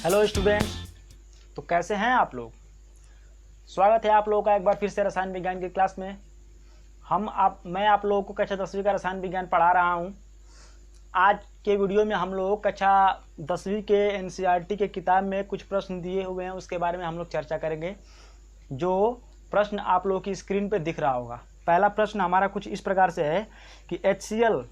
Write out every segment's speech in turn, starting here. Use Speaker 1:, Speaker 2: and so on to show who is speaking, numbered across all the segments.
Speaker 1: Hello students, तो कैसे हैं आप लोग। स्वागत है आप लोगों का एक बार फिर से रसायन विज्ञान की क्लास में। मैं आप लोगों को कक्षा 10वीं का रसायन विज्ञान पढ़ा रहा हूं। आज के वीडियो में हम लोग कक्षा 10वीं के एनसीईआरटी के किताब में कुछ प्रश्न दिए हुए हैं, उसके बारे में हम लोग चर्चा करेंगे। जो प्रश्न आप लोगों की स्क्रीन पर दिख रहा होगा, पहला प्रश्न हमारा कुछ इस प्रकार से है कि HCl,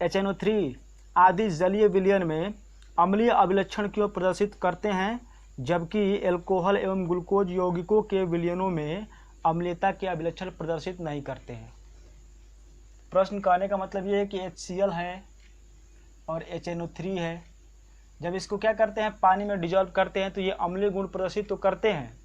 Speaker 1: HNO3 आदि जलीय विलयन में अम्लीय अभिलक्षण क्यों प्रदर्शित करते हैं, जबकि एल्कोहल एवं ग्लूकोज यौगिकों के विलयनों में अम्लीयता के अभिलक्षण प्रदर्शित नहीं करते हैं। प्रश्न कहने का मतलब ये है कि HCl है और HNO3 है, जब इसको क्या करते हैं, पानी में डिजॉल्व करते हैं तो ये अम्लीय गुण प्रदर्शित तो करते हैं,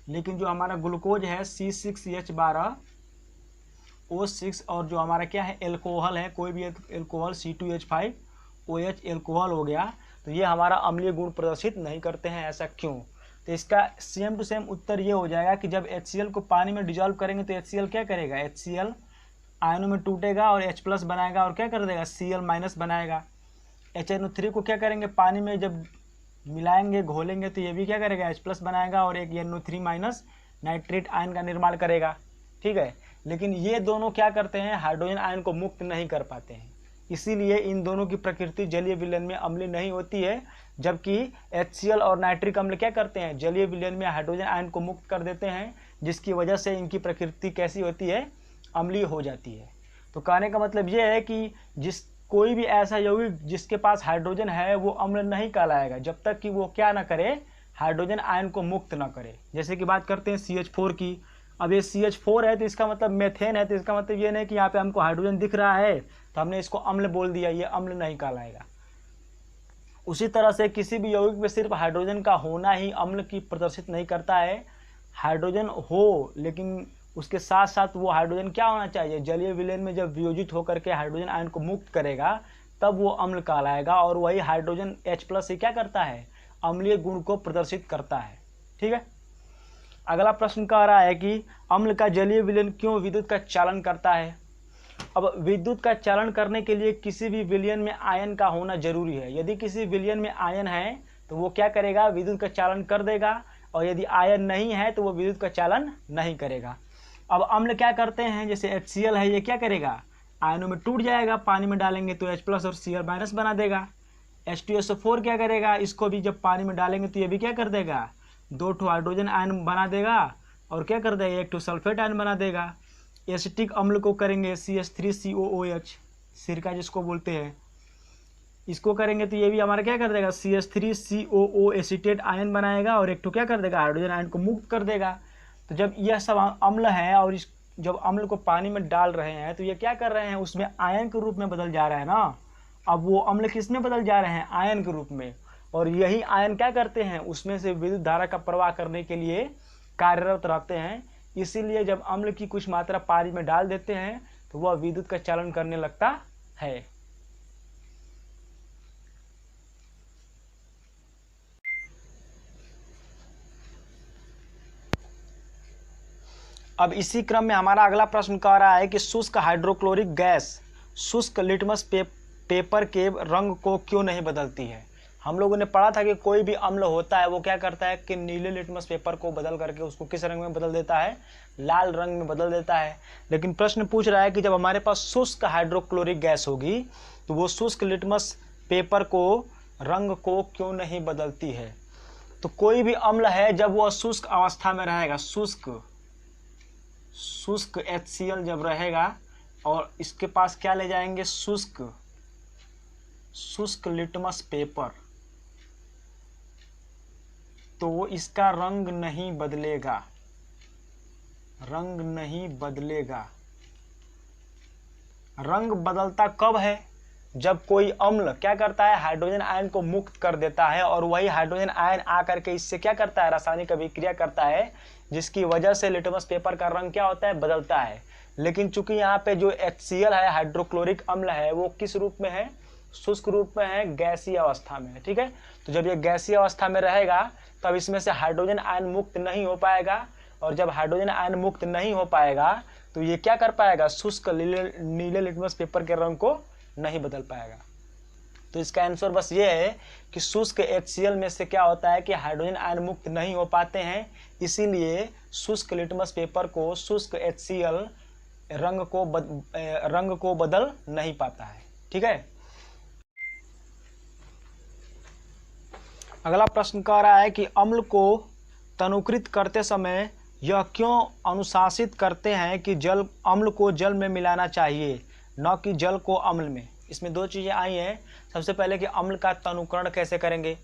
Speaker 1: लेकिन जो हमारा ग्लूकोज है C6H12O6 और जो हमारा क्या है एल्कोहल है, कोई भी एल्कोहल C2H5OH एल्कोहल हो गया, तो ये हमारा अम्लीय गुण प्रदर्शित नहीं करते हैं। ऐसा क्यों? तो इसका सेम टू सेम उत्तर ये हो जाएगा कि जब HCl को पानी में डिजॉल्व करेंगे तो HCl क्या करेगा, HCl आयनों में टूटेगा और H+ बनाएगा और क्या कर देगा, Cl- बनाएगा। HNO3 को क्या करेंगे, पानी में जब मिलाएंगे घोलेंगे तो ये भी क्या करेगा, H+ बनाएगा और एक NO3- नाइट्रेट आयन का निर्माण करेगा। ठीक है, लेकिन ये दोनों क्या करते हैं, हाइड्रोजन आयन को मुक्त नहीं कर पाते हैं, इसीलिए इन दोनों की प्रकृति जलीय विलयन में अम्लीय नहीं होती है। जबकि HCl और नाइट्रिक अम्ल क्या करते हैं, जलीय विलयन में हाइड्रोजन आयन को मुक्त कर देते हैं, जिसकी वजह से इनकी प्रकृति कैसी होती है, अम्लीय हो जाती है। तो कहने का मतलब ये है कि कोई भी ऐसा यौगिक जिसके पास हाइड्रोजन है वो अम्ल नहीं कहलाएगा जब तक कि वो क्या ना करे, हाइड्रोजन आयन को मुक्त ना करे। जैसे कि बात करते हैं CH4 की, अब ये CH4 है तो इसका मतलब मेथेन है, तो इसका मतलब ये नहीं कि यहाँ पे हमको हाइड्रोजन दिख रहा है तो हमने इसको अम्ल बोल दिया, ये अम्ल नहीं कहलाएगा। उसी तरह से किसी भी यौगिक में सिर्फ हाइड्रोजन का होना ही अम्ल की प्रदर्शित नहीं करता है। हाइड्रोजन हो लेकिन उसके साथ साथ वो हाइड्रोजन क्या होना चाहिए, जलीय विलयन में जब वियोजित होकर के हाइड्रोजन आयन को मुक्त करेगा तब वो अम्ल कहलाएगा, और वही हाइड्रोजन H+ से क्या करता है, अम्लीय गुण को प्रदर्शित करता है। ठीक है, अगला प्रश्न कह रहा है कि अम्ल का जलीय विलयन क्यों विद्युत का चालन करता है। अब विद्युत का चालन करने के लिए किसी भी विलयन में आयन का होना जरूरी है। यदि किसी विलयन में आयन है तो वो क्या करेगा, विद्युत का चालन कर देगा, और यदि आयन नहीं है तो वो विद्युत का चालन नहीं करेगा। अब अम्ल क्या करते हैं, जैसे HCl है, ये क्या करेगा, आयनों में टूट जाएगा, पानी में डालेंगे तो H+ और Cl- बना देगा। H2SO4 क्या करेगा, इसको भी जब पानी में डालेंगे तो ये भी क्या कर देगा, 2 हाइड्रोजन आयन बना देगा और क्या कर देगा, 1 सल्फेट आयन बना देगा। एसिटिक अम्ल को करेंगे CH3COOH, सिरका जिसको बोलते हैं, इसको करेंगे तो ये भी हमारा क्या कर देगा, CH3COO एसिटेट आयन बनाएगा और 1 क्या कर देगा, हाइड्रोजन आयन को मुक्त कर देगा। तो जब यह सब अम्ल है और जब अम्ल को पानी में डाल रहे हैं तो ये क्या कर रहे हैं, उसमें आयन के रूप में बदल जा रहा है ना। अब वो अम्ल किस में बदल जा रहे हैं, आयन के रूप में, और यही आयन क्या करते हैं, उसमें से विद्युत धारा का प्रवाह करने के लिए कार्यरत रहते हैं। इसीलिए जब अम्ल की कुछ मात्रा पानी में डाल देते हैं तो वह विद्युत का चालन करने लगता है। अब इसी क्रम में हमारा अगला प्रश्न कह रहा है कि शुष्क हाइड्रोक्लोरिक गैस शुष्क लिटमस पेपर के रंग को क्यों नहीं बदलती है। हम लोगों ने पढ़ा था कि कोई भी अम्ल होता है वो क्या करता है कि नीले लिटमस पेपर को बदल करके उसको किस रंग में बदल देता है, लाल रंग में बदल देता है। लेकिन प्रश्न पूछ रहा है कि जब हमारे पास शुष्क हाइड्रोक्लोरिक गैस होगी तो वो शुष्क लिटमस पेपर को रंग को क्यों नहीं बदलती है। तो कोई भी अम्ल है जब वो शुष्क अवस्था में रहेगा, शुष्क HCl जब रहेगा और इसके पास क्या ले जाएंगे, शुष्क लिटमस पेपर, तो इसका रंग नहीं बदलेगा, रंग नहीं बदलेगा। रंग बदलता कब है, जब कोई अम्ल क्या करता है, हाइड्रोजन आयन को मुक्त कर देता है और वही हाइड्रोजन आयन आकर के इससे क्या करता है, रासायनिक अभिक्रिया करता है, जिसकी वजह से लिटमस पेपर का रंग क्या होता है, बदलता है। लेकिन चूंकि यहाँ पे जो HCl है, हाइड्रोक्लोरिक अम्ल है, वो किस रूप में है, शुष्क रूप में है, गैसीय अवस्था में है। ठीक है, तो जब ये गैसीय अवस्था में रहेगा तब इसमें से हाइड्रोजन आयन मुक्त नहीं हो पाएगा, और जब हाइड्रोजन आयन मुक्त नहीं हो पाएगा तो ये क्या कर पाएगा, शुष्क नीले लिटमस पेपर के रंग को नहीं बदल पाएगा। तो इसका आंसर बस ये है कि शुष्क HCl में से क्या होता है कि हाइड्रोजन आयन मुक्त नहीं हो पाते हैं, इसीलिए शुष्क लिटमस पेपर को शुष्क HCl रंग को बदल नहीं पाता है। ठीक है, अगला प्रश्न कह रहा है कि अम्ल को तनुकृत करते समय यह क्यों अनुशासित करते हैं कि अम्ल को जल में मिलाना चाहिए, न कि जल को अम्ल में। इसमें दो चीज़ें आई हैं। सबसे पहले कि अम्ल का तनुकरण कैसे करेंगे,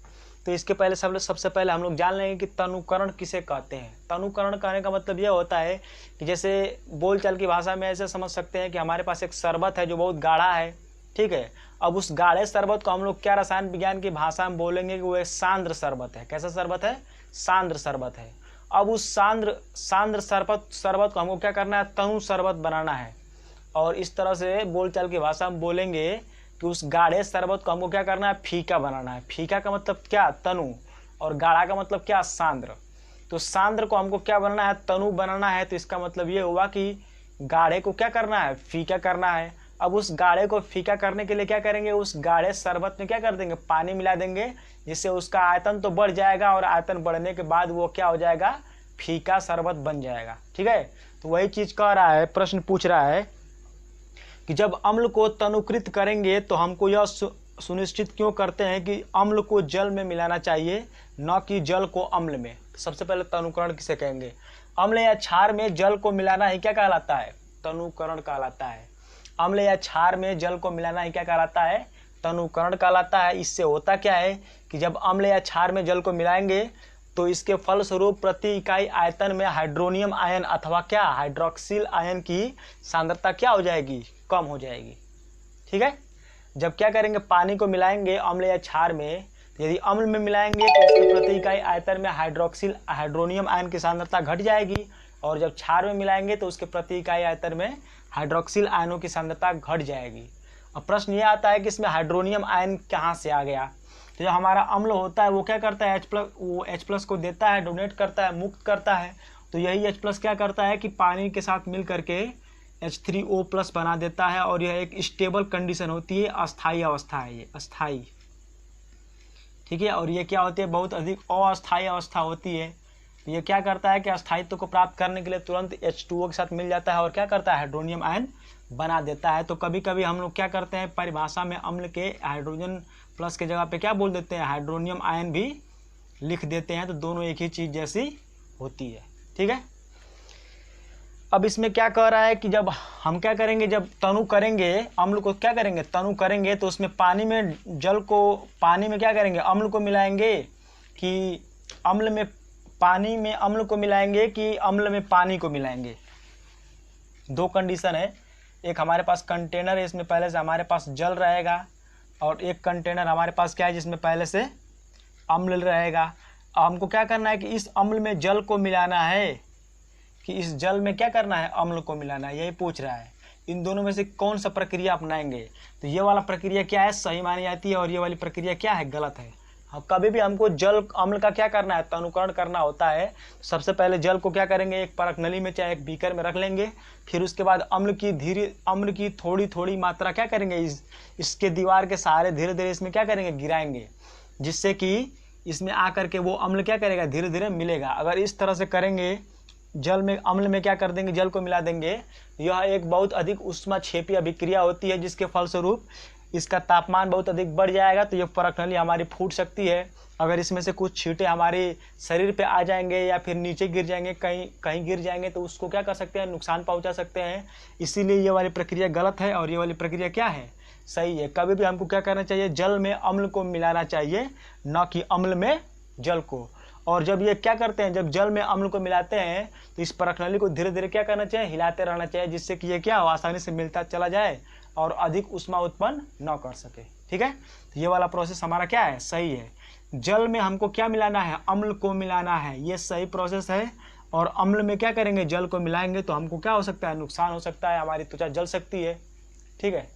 Speaker 1: तो इसके पहले सबसे पहले हम लोग जान लेंगे कि तनुकरण किसे कहते हैं। तनुकरण कहने का मतलब यह होता है कि जैसे बोलचाल की भाषा में ऐसे समझ सकते हैं कि हमारे पास एक शरबत है जो बहुत गाढ़ा है, ठीक है। अब उस गाढ़े शरबत को हम लोग क्या रसायन विज्ञान की भाषा में बोलेंगे कि वो एक सांद्र शरबत है। कैसा शरबत है? सांद्र शरबत है। अब उस सांद्र शरबत को हमको क्या करना है? तनु शरबत बनाना है। और इस तरह से बोलचाल की भाषा में बोलेंगे कि उस गाढ़े शरबत को हमको क्या करना है? फीका बनाना है। फीका का मतलब क्या? तनु। और गाढ़ा का मतलब क्या? सांद्र। तो सांद्र को हमको क्या बनाना है? तनु बनाना है। तो इसका मतलब ये हुआ कि गाढ़े को क्या करना है? फीका करना है। अब उस गाढ़े को फीका करने के लिए क्या करेंगे? उस गाढ़े शरबत में क्या कर देंगे? पानी मिला देंगे, जिससे उसका आयतन तो बढ़ जाएगा और आयतन बढ़ने के बाद वो क्या हो जाएगा? फीका शरबत बन जाएगा। ठीक है, तो वही चीज़ कह रहा है, प्रश्न पूछ रहा है कि जब अम्ल को तनुकृत करेंगे तो हमको यह सुनिश्चित क्यों करते हैं कि अम्ल को जल में मिलाना चाहिए, न कि जल को अम्ल में। सबसे पहले तनुकरण किसे कहेंगे? अम्ल या क्षार में जल को मिलाना ही क्या कहलाता है? तनुकरण कहलाता है। अम्ल या क्षार में जल को मिलाना ही क्या कहलाता है? तनुकरण कहलाता है। इससे होता क्या है कि जब अम्ल या क्षार में जल को मिलाएंगे तो इसके फलस्वरूप प्रति इकाई आयतन में हाइड्रोनियम आयन अथवा क्या हाइड्रोक्सिल आयन की सांद्रता क्या हो जाएगी? कम हो जाएगी। ठीक है, जब क्या करेंगे? पानी को मिलाएंगे अम्ल या क्षार में, तो यदि अम्ल में मिलाएंगे तो उसके प्रति इकाई आयतन में हाइड्रोनियम आयन की सांद्रता घट जाएगी, और जब क्षार में मिलाएंगे तो उसके प्रति इकाई आयतन में हाइड्रोक्सिल आयनों की सांद्रता घट जाएगी। अब प्रश्न ये आता है कि इसमें हाइड्रोनियम आयन कहाँ से आ गया? तो जो हमारा अम्ल होता है वो क्या करता है? H+ को देता है, डोनेट करता है, मुक्त करता है। तो यही H+ क्या करता है कि पानी के साथ मिल करके H3O+ बना देता है, और यह एक स्टेबल कंडीशन होती है, अस्थायी अवस्था है ये, अस्थायी। ठीक है, और ये क्या होती है? बहुत अधिक अस्थायी अवस्था होती है। तो ये क्या करता है कि अस्थायित्व को प्राप्त करने के लिए तुरंत H2O के साथ मिल जाता है और क्या करता है? हाइड्रोनियम आयन बना देता है। तो कभी कभी हम लोग क्या करते हैं? परिभाषा में अम्ल के हाइड्रोजन प्लस के जगह पे क्या बोल देते हैं? हाइड्रोनियम आयन भी लिख देते हैं। तो दोनों एक ही चीज़ जैसी होती है। ठीक है, अब इसमें क्या कह रहा है कि जब हम क्या करेंगे? जब तनु करेंगे, अम्ल को क्या करेंगे? तनु करेंगे, तो उसमें पानी में क्या करेंगे? अम्ल को मिलाएंगे कि पानी में अम्ल को मिलाएंगे कि अम्ल में पानी को मिलाएंगे? दो कंडीशन है। एक हमारे पास कंटेनर है, इसमें पहले से हमारे पास जल रहेगा, और एक कंटेनर हमारे पास क्या है? जिसमें पहले से अम्ल रहेगा। हमको क्या करना है कि इस अम्ल में जल को मिलाना है कि इस जल में क्या करना है? अम्ल को मिलाना है, यही पूछ रहा है। इन दोनों में से कौन सा प्रक्रिया अपनाएंगे? तो ये वाला प्रक्रिया क्या है? सही मानी जाती है, और ये वाली प्रक्रिया क्या है? गलत है। कभी भी हमको जल अम्ल का क्या करना है? तनुकरण करना होता है। सबसे पहले जल को क्या करेंगे? एक परख नली में चाहे एक बीकर में रख लेंगे, फिर उसके बाद अम्ल की थोड़ी थोड़ी मात्रा क्या करेंगे? इसके दीवार के सहारे धीरे धीरे इसमें क्या करेंगे? गिराएंगे, जिससे कि इसमें आकर के वो अम्ल क्या करेगा? धीरे धीरे मिलेगा। अगर इस तरह से करेंगे, अम्ल में क्या कर देंगे? जल को मिला देंगे, यह एक बहुत अधिक ऊष्माक्षेपी अभिक्रिया होती है, जिसके फलस्वरूप इसका तापमान बहुत अधिक बढ़ जाएगा। तो ये परख नली हमारी फूट सकती है। अगर इसमें से कुछ छींटे हमारे शरीर पे आ जाएंगे या फिर नीचे गिर जाएंगे, कहीं गिर जाएंगे, तो उसको क्या कर सकते हैं? नुकसान पहुंचा सकते हैं। इसीलिए ये वाली प्रक्रिया गलत है, और ये वाली प्रक्रिया क्या है? सही है। कभी भी हमको क्या करना चाहिए? जल में अम्ल को मिलाना चाहिए, न कि अम्ल में जल को। और जब ये क्या करते हैं? जब जल में अम्ल को मिलाते हैं तो इस परख नली को धीरे धीरे क्या करना चाहिए? हिलाते रहना चाहिए, जिससे कि ये क्या हो? आसानी से मिलता चला जाए और अधिक ऊष्मा उत्पन्न न कर सके। ठीक है, तो ये वाला प्रोसेस हमारा क्या है? सही है। जल में हमको क्या मिलाना है? अम्ल को मिलाना है, ये सही प्रोसेस है। और अम्ल में क्या करेंगे? जल को मिलाएंगे तो हमको क्या हो सकता है? नुकसान हो सकता है, हमारी त्वचा जल सकती है। ठीक है,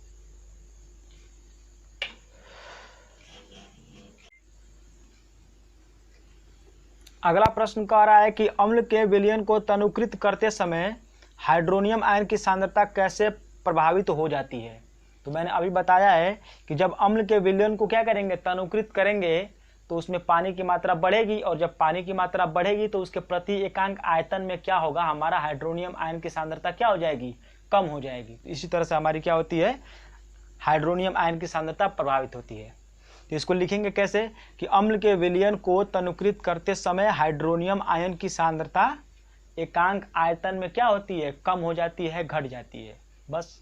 Speaker 1: अगला प्रश्न कह रहा है कि अम्ल के विलयन को तनुकृत करते समय हाइड्रोनियम आयन की सांद्रता कैसे प्रभावित हो जाती है? तो मैंने अभी बताया है कि जब अम्ल के विलयन को क्या करेंगे, तनुकृत करेंगे, तो उसमें पानी की मात्रा बढ़ेगी, और जब पानी की मात्रा बढ़ेगी तो उसके प्रति एकांक आयतन में क्या होगा, हमारा हाइड्रोनियम आयन की सांद्रता क्या हो जाएगी, कम हो जाएगी। तो इसी तरह से हमारी क्या होती है, हाइड्रोनियम आयन की सांद्रता प्रभावित होती है। तो इसको लिखेंगे कैसे कि अम्ल के विलयन को तनुकृत करते समय हाइड्रोनियम आयन की सांद्रता एकांक आयतन में क्या होती है, कम हो जाती है, घट जाती है। बस।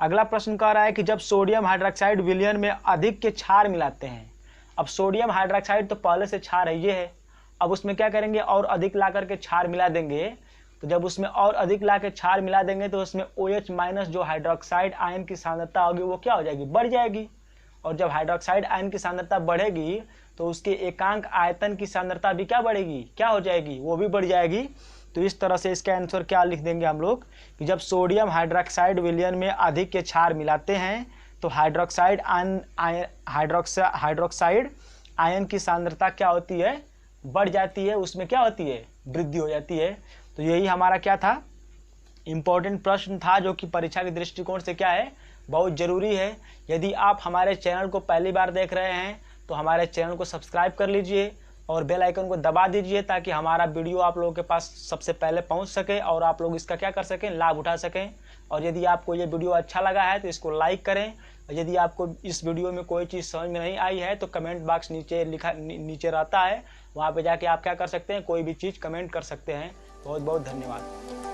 Speaker 1: अगला प्रश्न कह रहा है कि जब सोडियम हाइड्रोक्साइड विलयन में अधिक के क्षार मिलाते हैं। अब सोडियम हाइड्रोक्साइड तो पहले से क्षार है, ये है, अब उसमें क्या करेंगे, और अधिक ला करके क्षार मिला देंगे। तो जब उसमें और अधिक ला के क्षार मिला देंगे तो उसमें OH माइनस जो हाइड्रोक्साइड आयन की सांद्रता होगी वो क्या हो जाएगी, बढ़ जाएगी। और जब हाइड्रोक्साइड आयन की सांद्रता बढ़ेगी तो उसके एकांक आयतन की सांद्रता भी क्या बढ़ेगी, क्या हो जाएगी, वो भी बढ़ जाएगी। तो इस तरह से इसका आंसर क्या लिख देंगे हम लोग कि जब सोडियम हाइड्रोक्साइड विलयन में अधिक के क्षार मिलाते हैं तो हाइड्रोक्साइड आयन की सांद्रता क्या होती है, बढ़ जाती है, उसमें क्या होती है, वृद्धि हो जाती है। तो यही हमारा क्या था, इम्पोर्टेंट प्रश्न था, जो कि परीक्षा के दृष्टिकोण से क्या है, बहुत ज़रूरी है। यदि आप हमारे चैनल को पहली बार देख रहे हैं तो हमारे चैनल को सब्सक्राइब कर लीजिए और बेल आइकन को दबा दीजिए, ताकि हमारा वीडियो आप लोगों के पास सबसे पहले पहुंच सके और आप लोग इसका क्या कर सकें, लाभ उठा सकें। और यदि आपको ये वीडियो अच्छा लगा है तो इसको लाइक करें। और यदि आपको इस वीडियो में कोई चीज़ समझ में नहीं आई है तो कमेंट बॉक्स नीचे रहता है, वहाँ पे जाके आप क्या कर सकते हैं, कोई भी चीज़ कमेंट कर सकते हैं। बहुत बहुत धन्यवाद।